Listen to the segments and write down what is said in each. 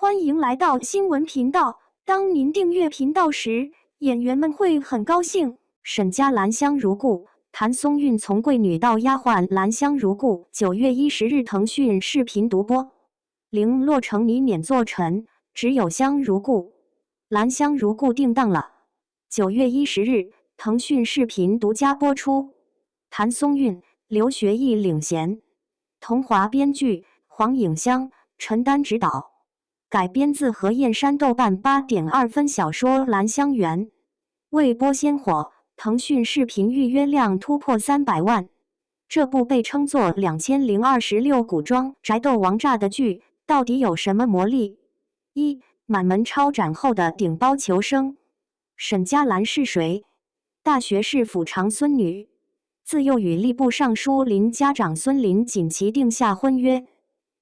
欢迎来到新闻频道。当您订阅频道时，演员们会很高兴。沈家兰香如故，谭松韵从贵女到丫鬟兰香如故。9月10日，腾讯视频独播。零落成泥碾作尘，只有香如故。兰香如故定档了。9月10日，腾讯视频独家播出。谭松韵、刘学义领衔，童华编剧，黄颖香、陈丹执导。改编自何燕山豆瓣8.2分小说《兰香园》，未播先火，腾讯视频预约量突破300万。这部被称作2026古装宅斗王炸的剧，到底有什么魔力？一、满门抄斩后的顶包求生。沈家兰是谁？大学士府长孙女，自幼与吏部尚书林家长孙林锦旗定下婚约，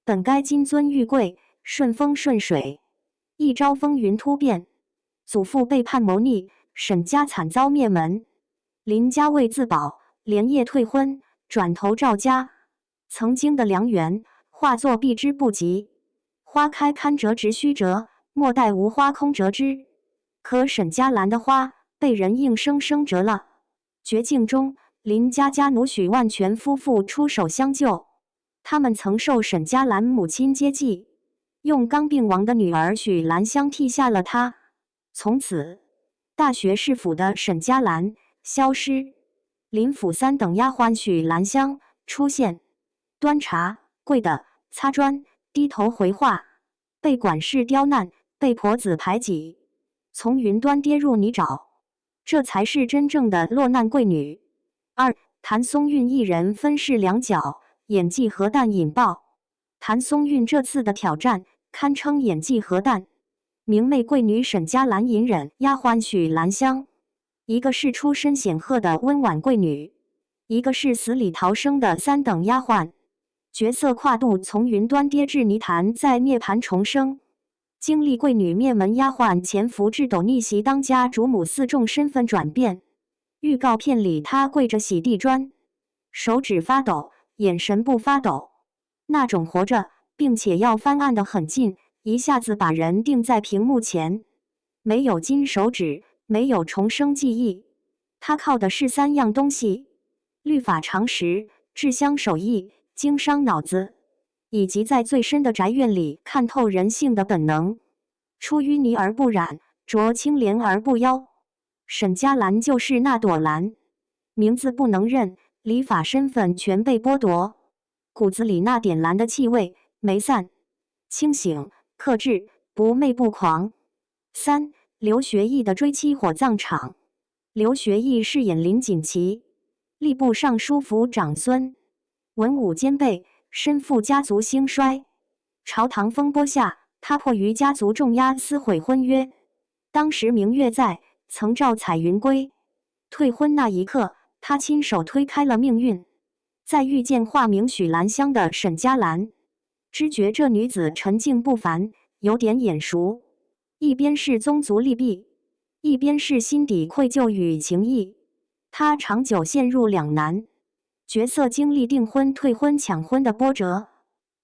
本该金尊玉贵，顺风顺水，一朝风云突变，祖父背叛谋逆，沈家惨遭灭门。林家为自保，连夜退婚，转投赵家。曾经的良缘化作避之不及，花开堪折直须折，莫待无花空折枝。可沈家兰的花被人硬生生折了。绝境中，林家家奴许万全夫妇出手相救，他们曾受沈家兰母亲接济，用刚病亡的女儿许兰香替下了她。从此，大学士府的沈家兰消失，林府3等丫鬟许兰香出现，端茶、跪的、擦砖、低头回话，被管事刁难，被婆子排挤，从云端跌入泥沼，这才是真正的落难贵女。2、谭松韵一人分饰两角，演技核弹引爆。谭松韵这次的挑战堪称演技核弹。明媚贵女沈家兰隐忍丫鬟许兰香，一个是出身显赫的温婉贵女，一个是死里逃生的3等丫鬟，角色跨度从云端跌至泥潭，再涅槃重生。经历贵女灭门丫鬟潜伏至斗逆袭当家主母4重身份转变。预告片里她跪着洗地砖，手指发抖，眼神不发抖，那种活着并且要翻案的狠劲，一下子把人定在屏幕前。没有金手指，没有重生记忆，他靠的是3样东西：律法常识、智香手艺、经商脑子，以及在最深的宅院里看透人性的本能。出淤泥而不染，濯清涟而不妖。沈家兰就是那朵兰，名字不能认，礼法身份全被剥夺，骨子里那点蓝的气味没散。清醒、克制、不媚不狂。3、刘学义的追妻火葬场。刘学义饰演林锦旗，吏部尚书府长孙，文武兼备，身负家族兴衰。朝堂风波下，他迫于家族重压撕毁婚约。当时明月在，曾照彩云归。退婚那一刻，他亲手推开了命运。再遇见化名许兰香的沈家兰，知觉这女子沉静不凡，有点眼熟。一边是宗族利弊，一边是心底愧疚与情谊，她长久陷入两难。角色经历订婚、退婚、抢婚的波折，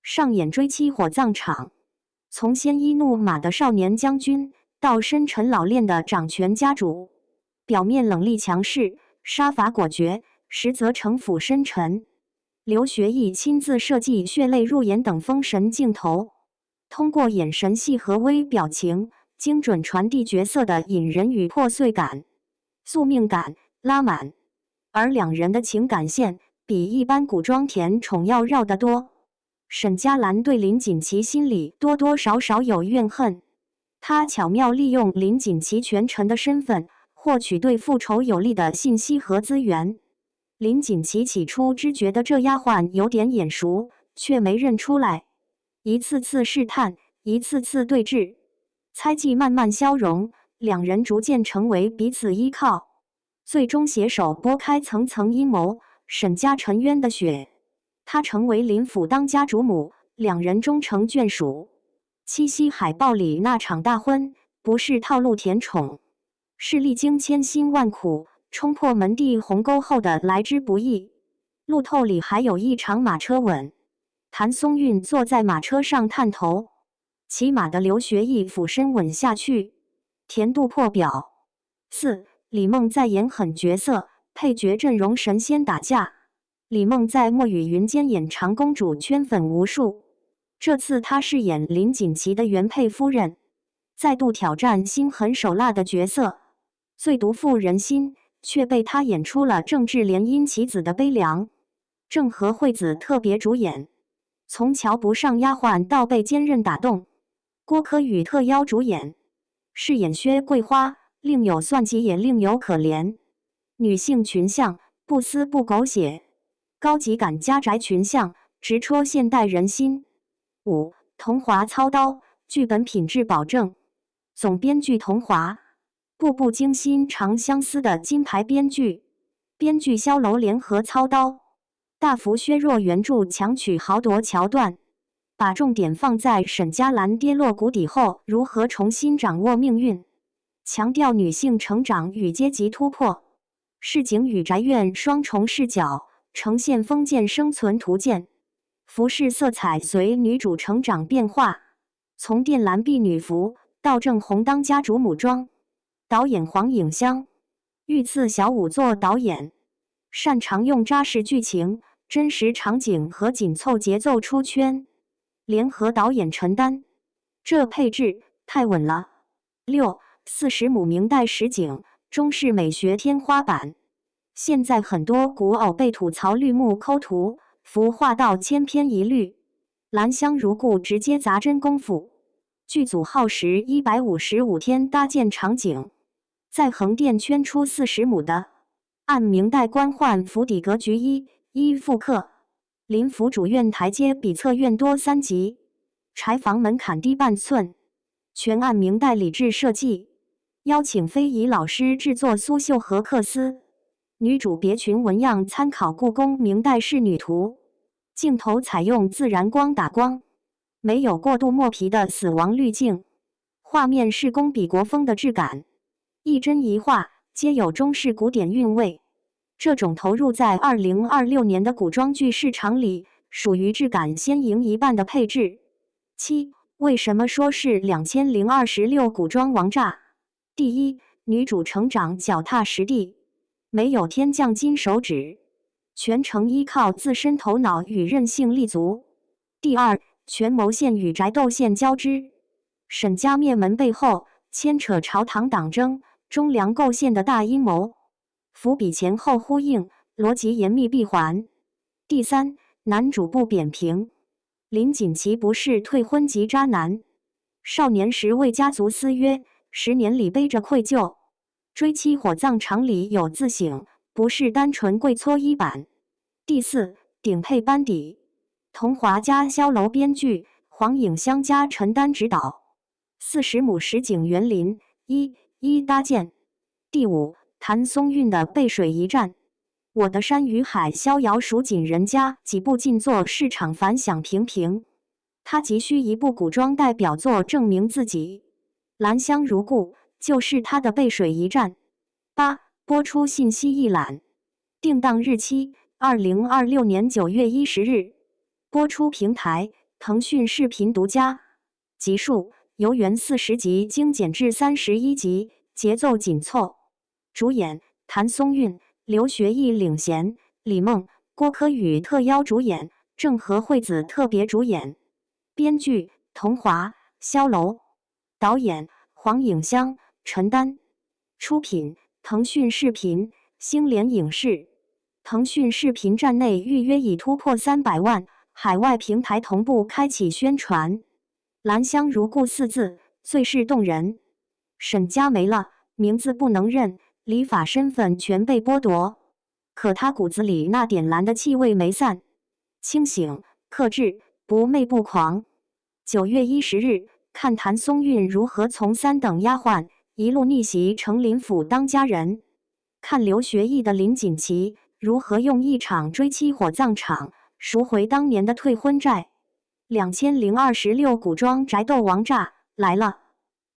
上演追妻火葬场。从鲜衣怒马的少年将军，到深沉老练的掌权家主，表面冷厉强势，杀伐果决，实则城府深沉。刘学义亲自设计血泪入眼等封神镜头，通过眼神戏和微表情，精准传递角色的隐忍与破碎感，宿命感拉满。而两人的情感线比一般古装甜宠要绕得多。沈家兰对林锦旗心里多多少少有怨恨，她巧妙利用林锦旗权臣的身份，获取对复仇有利的信息和资源。林锦旗起初只觉得这丫鬟有点眼熟，却没认出来。一次次试探，一次次对峙，猜忌慢慢消融，两人逐渐成为彼此依靠，最终携手拨开层层阴谋，沈家沉冤的雪。她成为林府当家主母，两人终成眷属。七夕海报里那场大婚，不是套路甜宠，是历经千辛万苦，冲破门第鸿沟后的来之不易。路透里还有一场马车吻，谭松韵坐在马车上探头，骑马的刘学义俯身吻下去，甜度破表。4. 李梦在演狠角色，配角阵容神仙打架。李梦在墨雨云间演长公主圈粉无数，这次她饰演林锦棋的原配夫人，再度挑战心狠手辣的角色，最毒妇人心，却被她演出了政治联姻棋子的悲凉。郑和惠子特别主演，从瞧不上丫鬟到被坚韧打动。郭可宇特邀主演，饰演薛桂花，另有算计也另有可怜。女性群像，不丝不狗血，高级感家宅群像，直戳现代人心。5. 桐华操刀，剧本品质保证。总编剧桐华，步步惊心长相思的金牌编剧。编剧萧楼联合操刀，大幅削弱原著强取豪夺桥段，把重点放在沈佳兰跌落谷底后如何重新掌握命运，强调女性成长与阶级突破，市井与宅院双重视角，呈现封建生存图鉴。服饰色彩随女主成长变化，从靛蓝婢女服到正红当家主母装。导演黄颖香，御赐小五座导演，擅长用扎实剧情、真实场景和紧凑节奏出圈。联合导演陈丹，这配置太稳了。6. 40亩明代实景，中式美学天花板。现在很多古偶被吐槽绿幕抠图，服化道千篇一律。兰香如故直接砸真功夫，剧组耗时155天搭建场景，在横店圈出40亩的，按明代官宦府邸格局一复刻。林府主院台阶比侧院多3级，柴房门槛低半寸，全按明代礼制设计。邀请非遗老师制作苏绣和克丝，女主别裙纹样参考故宫明代仕女图，镜头采用自然光打光，没有过度磨皮的死亡滤镜，画面是工笔国风的质感，一帧一画皆有中式古典韵味。这种投入在2026年的古装剧市场里，属于质感先赢一半的配置。7. 为什么说是2026古装王炸？第一，女主成长脚踏实地，没有天降金手指，全程依靠自身头脑与韧性立足。第二，权谋线与宅斗线交织，沈家灭门背后牵扯朝堂党争、忠良构陷的大阴谋，伏笔前后呼应，逻辑严密闭环。第三，男主不扁平，林锦棋不是退婚级渣男，少年时为家族私约，10年里背着愧疚，追妻火葬场里有自省，不是单纯跪搓衣板。第四，顶配班底，桐华加萧楼编剧，黄颖香加陈丹执导，40亩实景园林一搭建。第五，谭松韵的背水一战，我的山与海逍遥蜀锦人家几部劲作市场反响平平，他急需一部古装代表作证明自己。兰香如故就是他的背水一战。8. 播出信息一览，定档日期2026年9月10日，播出平台腾讯视频独家，集数由原40集精简至31集，节奏紧凑。主演谭松韵、刘学义领衔，李梦、郭可宇特邀主演，郑和惠子特别主演。编剧桐华、萧楼，导演黄颖香、陈丹，出品腾讯视频、星联影视。腾讯视频站内预约已突破300万，海外平台同步开启宣传。兰香如故4字最是动人，沈家没了，名字不能认，礼法身份全被剥夺，可他骨子里那点蓝的气味没散，清醒克制，不媚不狂。9月10日，看谭松韵如何从3等丫鬟一路逆袭成林府当家人，看刘学义的林锦棋如何用一场追妻火葬场赎回当年的退婚债。2026古装宅斗王炸来了！